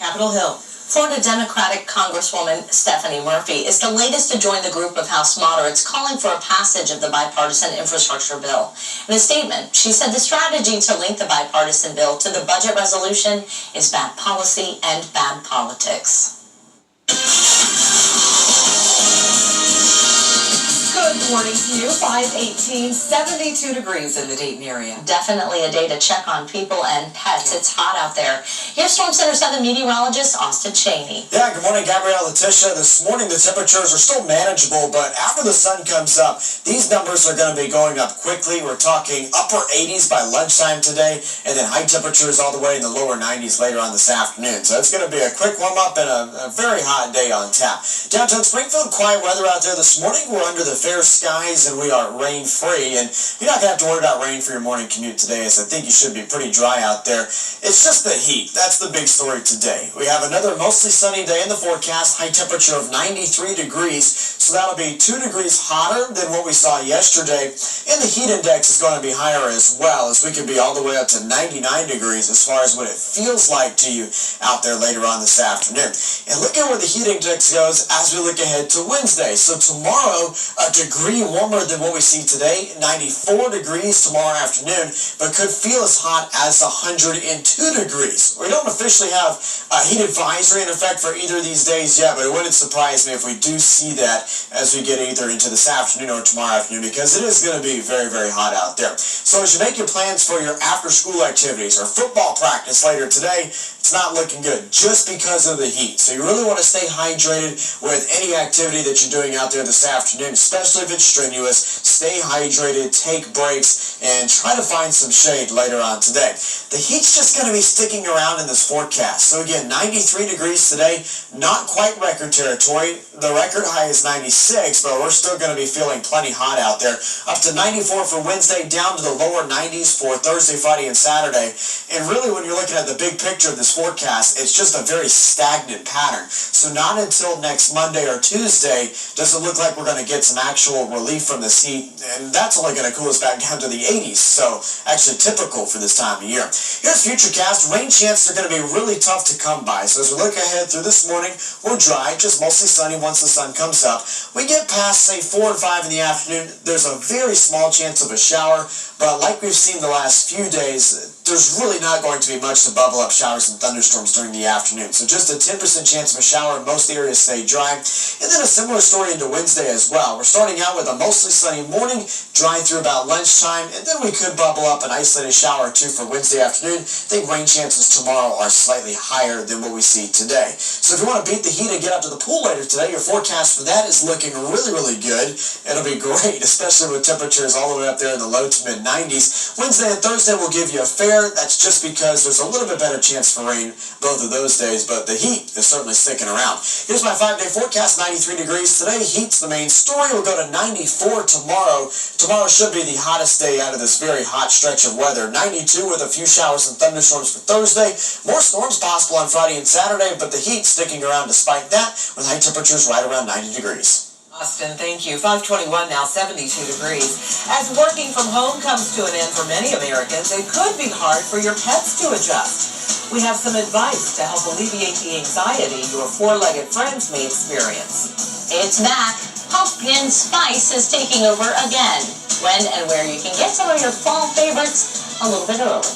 Capitol Hill. Florida Democratic Congresswoman Stephanie Murphy is the latest to join the group of House moderates calling for a passage of the bipartisan infrastructure bill. In a statement, she said the strategy to link the bipartisan bill to the budget resolution is bad policy and bad politics. Good morning to you. 518, 72 degrees in the Dayton area. Definitely a day to check on people and pets. It's hot out there. Here's Storm Center 7 meteorologist Austin Chaney. Yeah, good morning, Gabrielle, Letitia. This morning the temperatures are still manageable, but after the sun comes up, these numbers are going to be going up quickly. We're talking upper 80s by lunchtime today, and then high temperatures all the way in the lower 90s later on this afternoon. So it's going to be a quick warm-up and a very hot day on tap. Downtown Springfield, quiet weather out there this morning. We're under the fair skies and we are rain-free, and you're not going to have to worry about rain for your morning commute today, as I think you should be pretty dry out there. It's just the heat. That's the big story today. We have another mostly sunny day in the forecast, high temperature of 93 degrees, so that'll be 2 degrees hotter than what we saw yesterday, and the heat index is going to be higher as well, as we could be all the way up to 99 degrees as far as what it feels like to you out there later on this afternoon. And look at where the heat index goes as we look ahead to Wednesday. So tomorrow, a degree warmer than what we see today, 94 degrees tomorrow afternoon, but could feel as hot as 102 degrees. We don't officially have a heat advisory in effect for either of these days yet, but it wouldn't surprise me if we do see that as we get either into this afternoon or tomorrow afternoon, because it is going to be very, very hot out there. So as you make your plans for your after-school activities or football practice later today, it's not looking good just because of the heat. So you really want to stay hydrated with any activity that you're doing out there this afternoon, especially if it's strenuous. Stay hydrated, take breaks, and try to find some shade later on today. The heat's just going to be sticking around in this forecast. So again, 93 degrees today, not quite record territory. The record high is 96, but we're still going to be feeling plenty hot out there. Up to 94 for Wednesday, down to the lower 90s for Thursday, Friday, and Saturday. And really, when you're looking at the big picture of this forecast, it's just a very stagnant pattern. So not until next Monday or Tuesday does it look like we're going to get some actual relief from this heat, and that's only going to cool us back down to the 80s, so actually typical for this time of year. Here's Futurecast. Rain chances are going to be really tough to come by, so as we look ahead through this morning, we're dry, just mostly sunny once the sun comes up. We get past, say, 4 and 5 in the afternoon, there's a very small chance of a shower, but like we've seen the last few days, there's really not going to be much to bubble up showers and thunderstorms during the afternoon. So just a 10% chance of a shower in most areas stay dry. And then a similar story into Wednesday as well. We're starting out with a mostly sunny morning, dry through about lunchtime, and then we could bubble up an isolated shower or two for Wednesday afternoon. I think rain chances tomorrow are slightly higher than what we see today. So if you want to beat the heat and get out to the pool later today, your forecast for that is looking really, really good. It'll be great, especially with temperatures all the way up there in the low to mid 90s. Wednesday and Thursday will give you a fair. That's just because there's a little bit better chance for rain both of those days, but the heat is certainly sticking around. Here's my 5-day forecast, 93 degrees today. Heat's the main story. We'll go to 94 tomorrow. Tomorrow should be the hottest day out of this very hot stretch of weather. 92 with a few showers and thunderstorms for Thursday. More storms possible on Friday and Saturday, but the heat sticking around despite that, with high temperatures right around 90 degrees. Austin, thank you. 521 now, 72 degrees. As working from home comes to an end for many Americans, it could be hard for your pets to adjust. We have some advice to help alleviate the anxiety your four-legged friends may experience. It's back. Pumpkin spice is taking over again. When and where you can get some of your fall favorites a little bit early.